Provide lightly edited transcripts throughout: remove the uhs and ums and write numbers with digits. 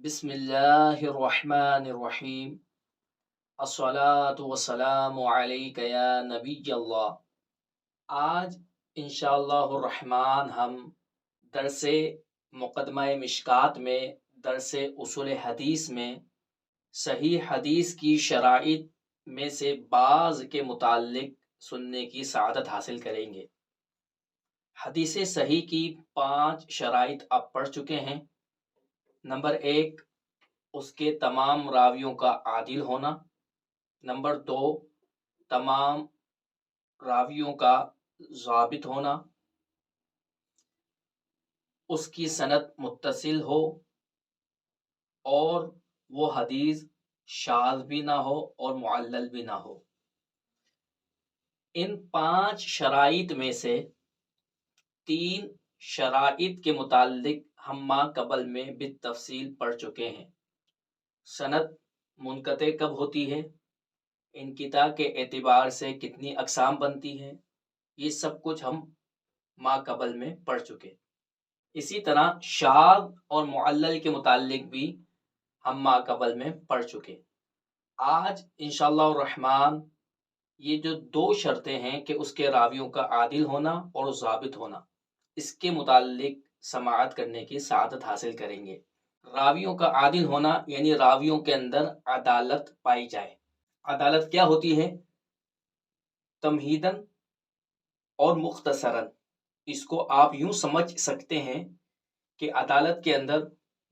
بسم اللہ الرحمن الرحیم الصلاۃ والسلام علیک یا نبی اللہ۔ آج انشاءاللہ الرحمن ہم درس مقدمہ مشکات میں درس اصول حدیث میں صحیح حدیث کی شرائط میں سے بعض کے متعلق سننے کی سعادت حاصل کریں گے۔ حدیث صحیح کی 5 شرائط آپ پڑھ چکے ہیں۔ نمبر 1، اس کے تمام راویوں کا عادل ہونا۔ نمبر 2، تمام راویوں کا ضابط ہونا، اس کی سند متصل ہو اور وہ حدیث شاذ بھی نہ ہو اور معلل بھی نہ ہو۔ ان 5 شرائط میں سے 3 شرائط کے متعلق ہم ما قبل میں بالتفصیل پڑھ چکے ہیں۔ سند منقطع کب ہوتی ہے، انقطاع کے اعتبار سے کتنی اقسام بنتی ہیں، یہ سب کچھ ہم ما قبل میں پڑھ چکے۔ اسی طرح شاذ اور معلل کے متعلق بھی ہم ما قبل میں پڑھ چکے۔ آج انشاءاللہ الرحمن یہ جو 2 شرطیں ہیں کہ اس کے راویوں کا عادل ہونا اور ضابط ہونا، اس کے متعلق سماعت کرنے کی سعادت حاصل کریں گے۔ راویوں کا عادل ہونا یعنی راویوں کے اندر عدالت پائی جائے۔ عدالت کیا ہوتی ہے؟ تمہیداً اور مختصراً اس کو آپ یوں سمجھ سکتے ہیں کہ عدالت کے اندر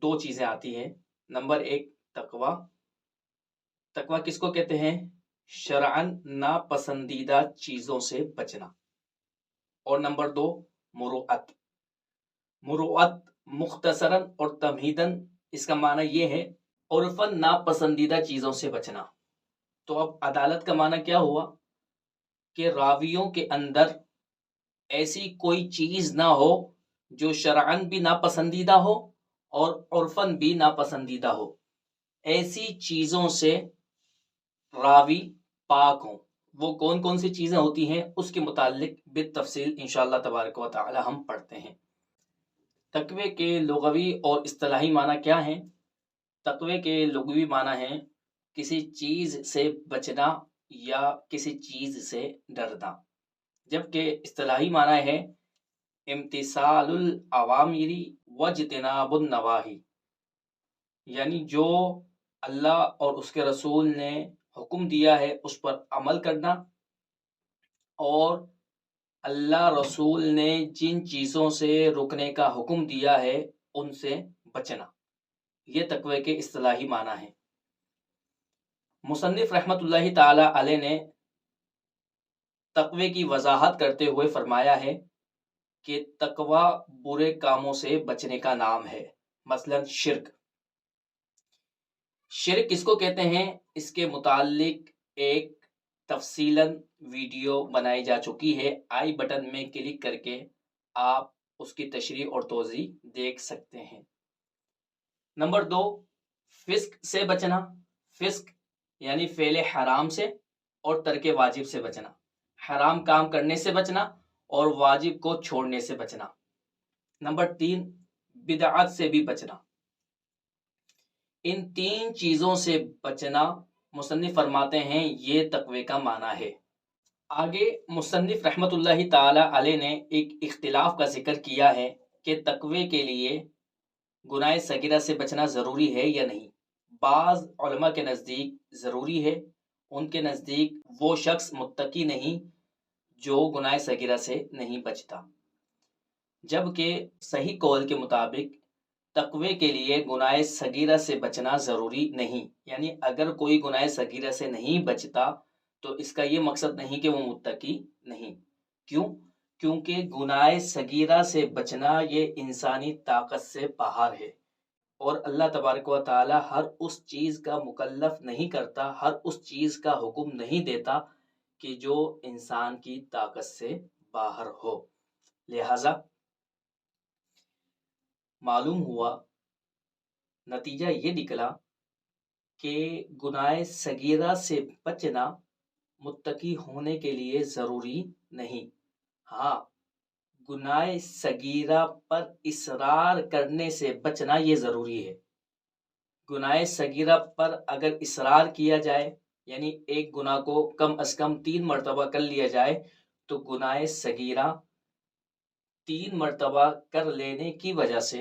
2 چیزیں آتی ہیں۔ نمبر 1 تقوی۔ تقوی کس کو کہتے ہیں؟ شرعاً ناپسندیدہ چیزوں سے بچنا۔ اور نمبر 2 مروءت۔ مروءت مختصراً اور تمہیداً اس کا معنی یہ ہے عرفاً ناپسندیدہ چیزوں سے بچنا۔ تو اب عدالت کا معنی کیا ہوا کہ راویوں کے اندر ایسی کوئی چیز نہ ہو جو شرعاً بھی ناپسندیدہ ہو اور عرفاً بھی ناپسندیدہ ہو۔ ایسی چیزوں سے راوی پاک ہوں۔ وہ کون کون سی چیزیں ہوتی ہیں اس کے متعلق بالتفصیل انشاءاللہ تبارک و تعالی ہم پڑھتے ہیں۔ تقوی کے لغوی اور اصطلاحی معنی کیا ہیں؟ تقوی کے لغوی معنی ہیں کسی چیز سے بچنا یا کسی چیز سے ڈرنا، جبکہ اصطلاحی معنی ہے امتثال الاوامر واجتناب النواہی، یعنی جو اللہ اور اس کے رسول نے حکم دیا ہے اس پر عمل کرنا، اور اللہ رسول نے جن چیزوں سے رکنے کا حکم دیا ہے ان سے بچنا۔ یہ تقوی کے اصطلاحی معنی ہیں۔ مصنف رحمت اللہ تعالی علیہ نے تقوی کی وضاحت کرتے ہوئے فرمایا ہے کہ تقوی برے کاموں سے بچنے کا نام ہے۔ مثلا شرک۔ شرک کس کو کہتے ہیں؟ اس کے متعلق ایک تفصیلاً ویڈیو بنائی جا چکی ہے، آئی بٹن میں کلک کر کے آپ اس کی تشریح اور توضیح دیکھ سکتے ہیں۔ نمبر 2 فسق سے بچنا۔ فسق یعنی فعل حرام سے اور ترک واجب سے بچنا، حرام کام کرنے سے بچنا اور واجب کو چھوڑنے سے بچنا۔ نمبر 3 بدعت سے بھی بچنا۔ ان 3 چیزوں سے بچنا مصنف فرماتے ہیں یہ تقوی کا معنی ہے۔ آگے مصنف رحمت اللہ تعالی علیہ نے ایک اختلاف کا ذکر کیا ہے کہ تقوی کے لیے گناہ صغیرہ سے بچنا ضروری ہے یا نہیں۔ بعض علماء کے نزدیک ضروری ہے۔ ان کے نزدیک وہ شخص متقی نہیں جو گناہ صغیرہ سے نہیں بچتا، جبکہ صحیح قول کے مطابق تقوی کے لیے گناہ صغیرہ سے بچنا ضروری نہیں۔ یعنی اگر کوئی گناہ صغیرہ سے نہیں بچتا تو اس کا یہ مقصد نہیں کہ وہ متقی نہیں۔ کیوں؟ کیونکہ گناہ صغیرہ سے بچنا یہ انسانی طاقت سے باہر ہے، اور اللہ تبارک و تعالی ہر اس چیز کا مکلف نہیں کرتا، ہر اس چیز کا حکم نہیں دیتا کہ جو انسان کی طاقت سے باہر ہو۔ لہذا معلوم ہوا، نتیجہ یہ نکلا کہ گناہ صغیرہ سے بچنا متقی ہونے کے لیے ضروری نہیں۔ ہاں، گناہ صغیرہ پر اصرار کرنے سے بچنا یہ ضروری ہے۔ گناہ صغیرہ پر اگر اصرار کیا جائے، یعنی ایک گناہ کو کم از کم 3 مرتبہ کر لیا جائے، تو گناہ صغیرہ 3 مرتبہ کر لینے کی وجہ سے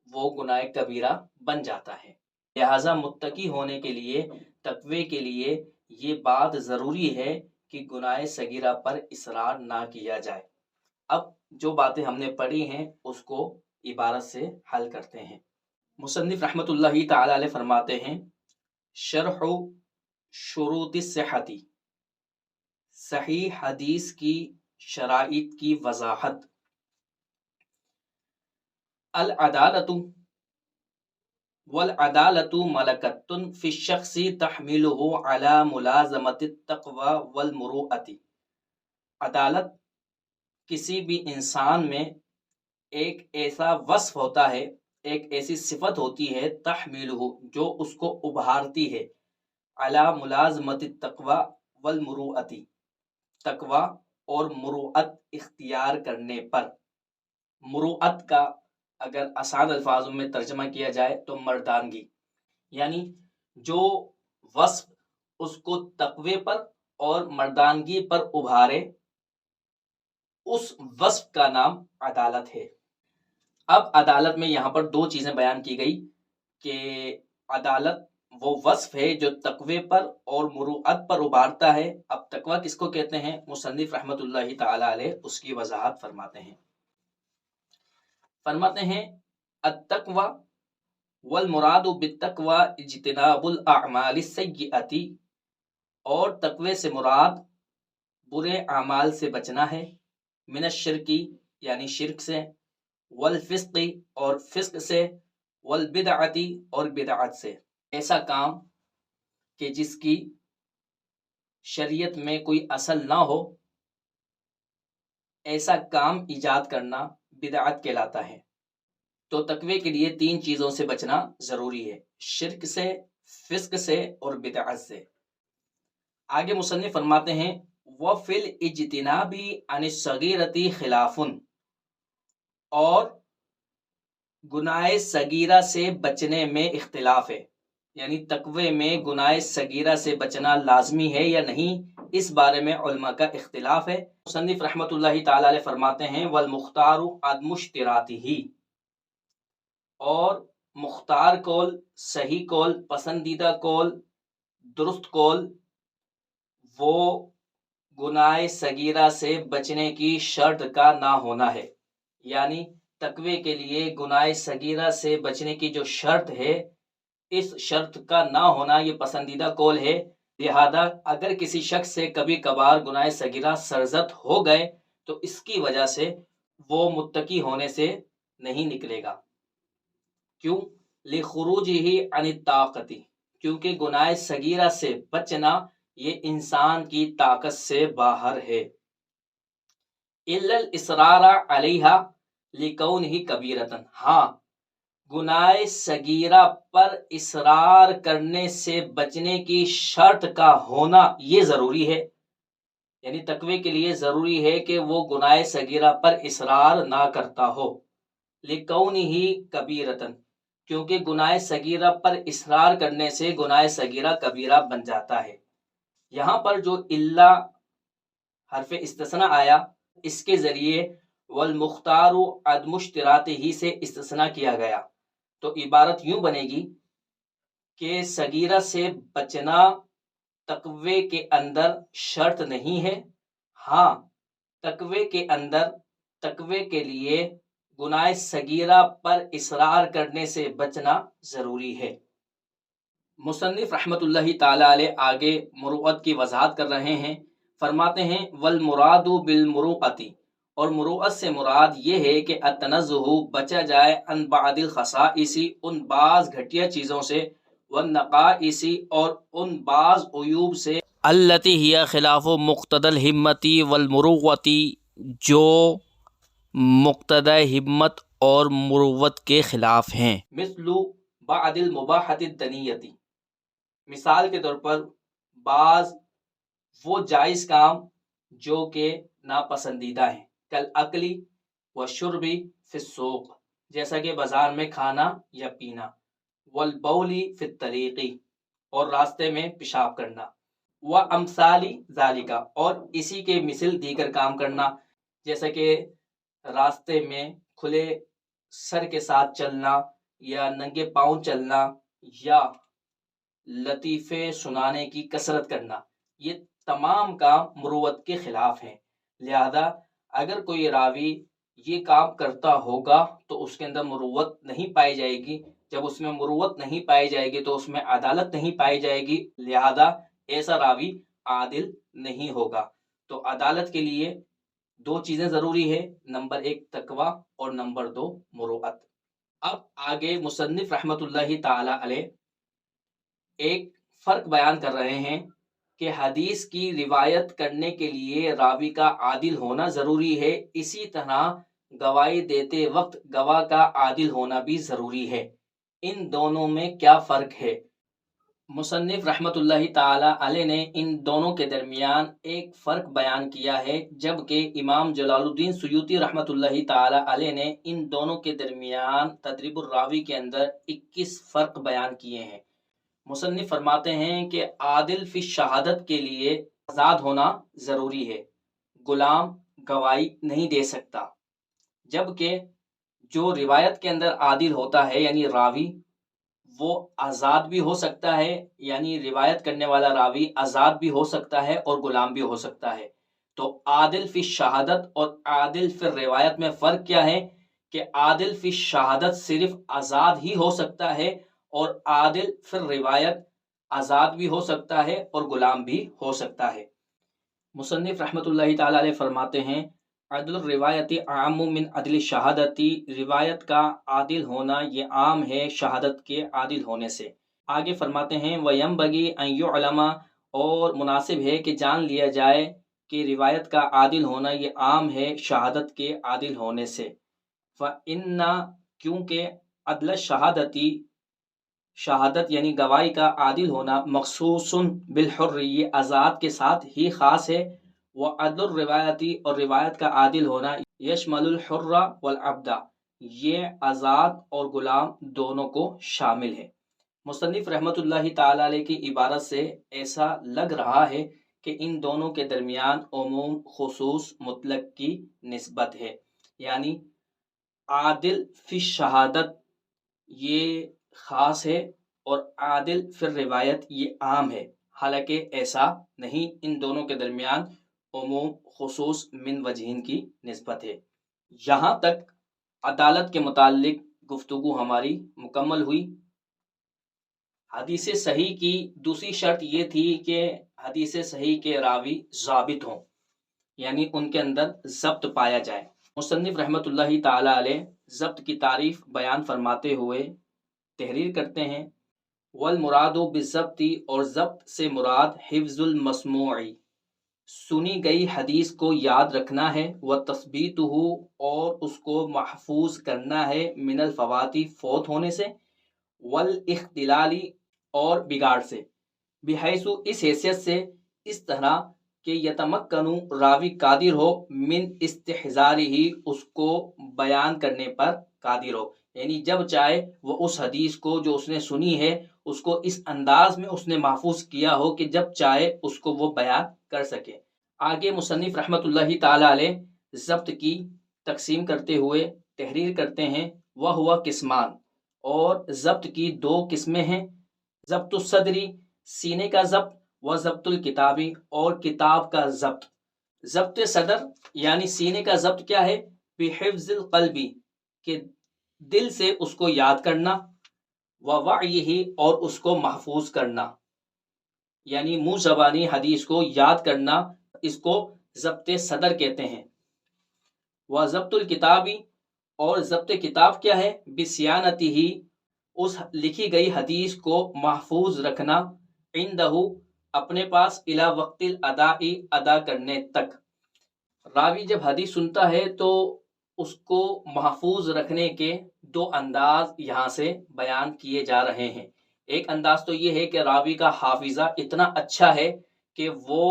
وہ گناہ کبیرہ بن جاتا ہے۔ لہٰذا متقی ہونے کے لیے، تقوی کے لیے یہ بات ضروری ہے کہ گناہ صغیرہ پر اصرار نہ کیا جائے۔ اب جو باتیں ہم نے پڑھی ہیں اس کو عبارت سے حل کرتے ہیں۔ مصنف رحمۃ اللہ تعالی علیہ فرماتے ہیں، شرح شروط الصحت، صحیح حدیث کی شرائط کی وضاحت۔ العدالت والعدالت ملکۃ فی الشخص تحملہ علی ملازمۃ التقوی والمروءۃ۔ عدالت کسی بھی انسان میں ایک ایسا وصف ہوتا ہے، ایک ایسی صفت ہوتی ہے، تحملہ جو اس کو ابھارتی ہے، علی ملازمۃ التقوی والمروءۃ، تقوی اور مروءت اختیار کرنے پر۔ مروءت کا اگر آسان الفاظوں میں ترجمہ کیا جائے تو مردانگی، یعنی جو وصف اس کو تقوی پر اور مردانگی پر ابھارے، اس وصف کا نام عدالت ہے۔ اب عدالت میں یہاں پر 2 چیزیں بیان کی گئی کہ عدالت وہ وصف ہے جو تقوی پر اور مروءت پر ابھارتا ہے۔ اب تقوی کس کو کہتے ہیں؟ مصنف رحمۃ اللہ تعالی علیہ اس کی وضاحت فرماتے ہیں۔ فرماتے ہیں التقوی والمراد بالتقوی اجتناب الاعمال السیئۃ، اور تقوی سے مراد برے اعمال سے بچنا ہے، من الشرک یعنی شرک سے، والفسق اور فسق سے، والبدعۃ اور بدعت سے۔ ایسا کام کہ جس کی شریعت میں کوئی اصل نہ ہو، ایسا کام ایجاد کرنا بدعت کہلاتا ہے۔ تو تقوی کے لیے 3 چیزوں سے بچنا ضروری ہے، شرک سے، فسق سے اور بدعت سے۔ آگے مصنف فرماتے ہیں وَفِي الْإِجْتِنَابِ عَنِ الصَّغِيرَةِ خِلَافٌ، اور گناہ صغیرہ سے بچنے میں اختلاف ہے، یعنی تقوی میں گناہ صغیرہ سے بچنا لازمی ہے یا نہیں، اس بارے میں علماء کا اختلاف ہے۔ مصنف رحمۃ اللہ تعالی علیہ فرماتے ہیں والمختار عدم اشتراطہ، اور مختار قول، صحیح قول، پسندیدہ قول، درست قول، وہ گناہ صغیرہ سے بچنے کی شرط کا نہ ہونا ہے، یعنی تقوی کے لیے گناہ صغیرہ سے بچنے کی جو شرط ہے، اس شرط کا نہ ہونا یہ پسندیدہ قول ہے۔ لہذا اگر کسی شخص سے کبھی کبھار گناہ صغیرہ سرزد ہو گئے تو اس کی وجہ سے وہ متقی ہونے سے نہیں نکلے گا۔ کیوں؟ لخروجہ عن الطاقت، کیونکہ گناہ صغیرہ سے بچنا یہ انسان کی طاقت سے باہر ہے۔ الا الاصرار علیہا لکونہ کبیرۃ، ہاں گناہ صغیرہ پر اصرار کرنے سے بچنے کی شرط کا ہونا یہ ضروری ہے، یعنی تقوی کے لیے ضروری ہے کہ وہ گناہ صغیرہ پر اصرار نہ کرتا ہو، لکونہ کبیرۃ، کیونکہ گناہ صغیرہ پر اصرار کرنے سے گناہ صغیرہ کبیرہ بن جاتا ہے۔ یہاں پر جو الا حرف استثناء آیا، اس کے ذریعے والمختار عدم اشتراطہ سے استثناء کیا گیا، تو عبارت یوں بنے گی کہ صغیرہ سے بچنا تقوی کے اندر شرط نہیں ہے، ہاں تقوی کے اندر تقوی کے لیے گناہ صغیرہ پر اصرار کرنے سے بچنا ضروری ہے۔ مصنف رحمۃ اللہ تعالی علیہ آگے مروءت کی وضاحت کر رہے ہیں۔ فرماتے ہیں والمراد بالمروءۃ، اور مروءت سے مراد یہ ہے کہ التنزہ، بچا جائے، عن بعض الخصائص، ان بعض گھٹیا چیزوں سے، والنقائص، اور ان بعض عیوب سے، التی ہی خلاف مقتضی الہمت والمروءۃ، جو مقتضی ہمت اور مروت کے خلاف ہیں۔ مثل بعض المباحۃ الدنیۃ، مثال کے طور پر بعض وہ جائز کام جو کہ ناپسندیدہ ہیں، کالاکل والشرب فی السوق، جیسا کہ بازار میں کھانا یا پینا، والبولی فی الطریقی، اور راستے میں پیشاب کرنا، وامثالی ذالکا، اور اسی کے مثل دیگر کام کرنا، جیسا کہ راستے میں کھلے سر کے ساتھ چلنا، یا ننگے پاؤں چلنا، یا لطیفے سنانے کی کثرت کرنا، یہ تمام کام مروت کے خلاف ہیں۔ لہذا اگر کوئی راوی یہ کام کرتا ہوگا تو اس کے اندر مروت نہیں پائی جائے گی، جب اس میں مروت نہیں پائی جائے گی تو اس میں عدالت نہیں پائی جائے گی، لہذا ایسا راوی عادل نہیں ہوگا۔ تو عدالت کے لیے دو چیزیں ضروری ہے، نمبر 1 تقوی اور نمبر 2 مروت۔ اب آگے مصنف رحمت اللہ تعالی علیہ ایک فرق بیان کر رہے ہیں کہ حدیث کی روایت کرنے کے لیے راوی کا عادل ہونا ضروری ہے، اسی طرح گواہی دیتے وقت گواہ کا عادل ہونا بھی ضروری ہے۔ ان دونوں میں کیا فرق ہے؟ مصنف رحمت اللہ تعالی علیہ نے ان دونوں کے درمیان ایک فرق بیان کیا ہے، جبکہ امام جلال الدین سیوطی رحمت اللہ تعالی علیہ نے ان دونوں کے درمیان تدریب الراوی کے اندر 21 فرق بیان کیے ہیں۔ مصنف فرماتے ہیں کہ عادل فی شہادت کے لیے آزاد ہونا ضروری ہے، غلام گواہی نہیں دے سکتا، جبکہ جو روایت کے اندر عادل ہوتا ہے یعنی راوی، وہ آزاد بھی ہو سکتا ہے، یعنی روایت کرنے والا راوی آزاد بھی ہو سکتا ہے اور غلام بھی ہو سکتا ہے۔ تو عادل فی شہادت اور عادل فی روایت میں فرق کیا ہے کہ عادل فی شہادت صرف آزاد ہی ہو سکتا ہے، اور عادل فی روایت آزاد بھی ہو سکتا ہے اور غلام بھی ہو سکتا ہے۔ مصنف رحمت اللہ تعالی علیہ فرماتے ہیں عدل الروایتی عام من عدل شہادتی، روایت کا عادل ہونا یہ عام ہے شہادت کے عادل ہونے سے۔ آگے فرماتے ہیں وَيَنبَغِي أَن يُعْلَمَ، اور مناسب ہے کہ جان لیا جائے کہ روایت کا عادل ہونا یہ عام ہے شہادت کے عادل ہونے سے۔ فَإِنَّ، کیونکہ عدل شہادتی، شہادت یعنی گواہی کا عادل ہونا، مخصوص بالحر، یہ آزاد کے ساتھ ہی خاص ہے، وعدل الروایتی، اور روایت کا عادل ہونا، یشمل الحر والعبد، یہ آزاد اور غلام دونوں کو شامل ہے۔ مصنف رحمت اللہ تعالی علیہ کی عبارت سے ایسا لگ رہا ہے کہ ان دونوں کے درمیان عموم خصوص مطلق کی نسبت ہے، یعنی عادل فی شہادت یہ خاص ہے اور عادل فی روایت یہ عام ہے، حالانکہ ایسا نہیں، ان دونوں کے درمیان عموم خصوص من وجہین کی نسبت ہے۔ یہاں تک عدالت کے متعلق گفتگو ہماری مکمل ہوئی۔ حدیث صحیح کی دوسری شرط یہ تھی کہ حدیث صحیح کے راوی ضابط ہوں، یعنی ان کے اندر ضبط پایا جائے۔ مصنف رحمت اللہ تعالی علیہ ضبط کی تعریف بیان فرماتے ہوئے تحریر کرتے ہیں والمراد بالضبط، اور ضبط سے مراد حفظ المسموع، سنی گئی حدیث کو یاد رکھنا ہے، وتثبیتہ، اور اس کو محفوظ کرنا ہے، من الفواتی، فوت ہونے سے، والاختلال، اور بگاڑ سے، بحیث، اس حیثیت سے، اس طرح کہ یتمکنو، راوی قادر ہو، من استحضارہ، اس کو بیان کرنے پر قادر ہو، یعنی جب چاہے وہ اس حدیث کو جو اس نے سنی ہے اس کو اس انداز میں اس نے محفوظ کیا ہو کہ جب چاہے اس کو وہ بیان کر سکے۔ آگے مصنف رحمت اللہ تعالی علیہ ضبط کی تقسیم کرتے ہوئے تحریر کرتے ہیں وہو قسمان، اور ضبط کی دو قسمیں ہیں، ضبط الصدری، سینے کا ضبط، و ضبط الکتابی، اور کتاب کا ضبط۔ ضبط صدر یعنی سینے کا ضبط کیا ہے؟ بحفظ القلبی، کہ دل سے اس کو یاد کرنا، ووعیہ، اور اس کو محفوظ کرنا، یعنی منہ زبانی حدیث کو یاد کرنا، اس کو ضبط صدر کہتے ہیں۔ وضبط الکتابی، اور ضبط کتاب کیا ہے؟ بصیانتہ، اس لکھی گئی حدیث کو محفوظ رکھنا، عندہ، اپنے پاس، الی وقت الاداء، ادا کرنے تک۔ راوی جب حدیث سنتا ہے تو اس کو محفوظ رکھنے کے دو انداز یہاں سے بیان کیے جا رہے ہیں۔ ایک انداز تو یہ ہے کہ راوی کا حافظہ اتنا اچھا ہے کہ وہ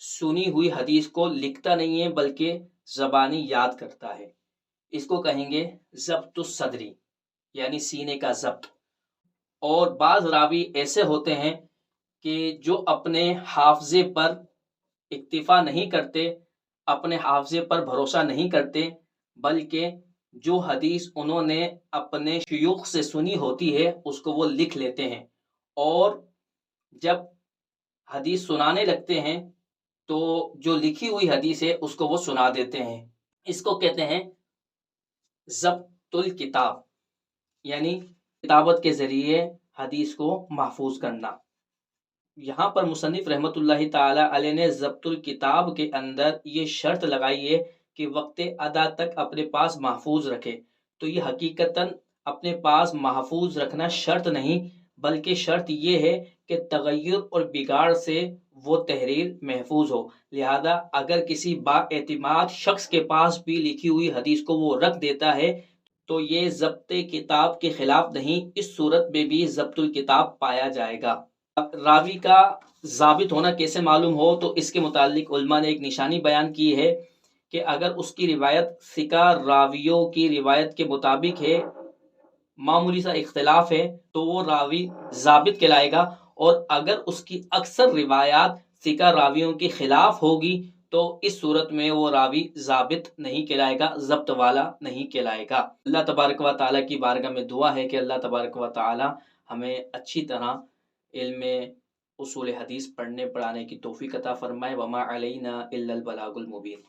سنی ہوئی حدیث کو لکھتا نہیں ہے بلکہ زبانی یاد کرتا ہے، اس کو کہیں گے ضبط الصدری، یعنی سینے کا ضبط۔ اور بعض راوی ایسے ہوتے ہیں کہ جو اپنے حافظے پر اکتفا نہیں کرتے، اپنے حافظے پر بھروسہ نہیں کرتے، بلکہ جو حدیث انہوں نے اپنے شیوخ سے سنی ہوتی ہے اس کو وہ لکھ لیتے ہیں، اور جب حدیث سنانے لگتے ہیں تو جو لکھی ہوئی حدیث ہے اس کو وہ سنا دیتے ہیں۔ اس کو کہتے ہیں ضبط الکتاب، یعنی کتابت کے ذریعے حدیث کو محفوظ کرنا۔ یہاں پر مصنف رحمۃ اللہ تعالی علیہ نے ضبط الکتاب کے اندر یہ شرط لگائی ہے کہ وقت ادا تک اپنے پاس محفوظ رکھے، تو یہ حقیقتاً اپنے پاس محفوظ رکھنا شرط نہیں، بلکہ شرط یہ ہے کہ تغیر اور بگاڑ سے وہ تحریر محفوظ ہو۔ لہذا اگر کسی با اعتماد شخص کے پاس بھی لکھی ہوئی حدیث کو وہ رکھ دیتا ہے تو یہ ضبط کتاب کے خلاف نہیں، اس صورت میں بھی ضبط الکتاب پایا جائے گا۔ راوی کا ضابط ہونا کیسے معلوم ہو، تو اس کے متعلق علماء نے ایک نشانی بیان کی ہے کہ اگر اس کی روایت ثقہ راویوں کی روایت کے مطابق ہے، معمولی سا اختلاف ہے، تو وہ راوی ضابط کہلائے گا، اور اگر اس کی اکثر روایات ثقہ راویوں کے خلاف ہوگی تو اس صورت میں وہ راوی ضابط نہیں کہلائے گا، ضبط والا نہیں کہلائے گا۔ اللہ تبارک و تعالیٰ کی بارگاہ میں دعا ہے کہ اللہ تبارک و تعالیٰ ہمیں اچھی طرح علم اصول حدیث پڑھنے پڑھانے کی توفیق عطا فرمائے۔ وما علینا الا البلاغ المبین۔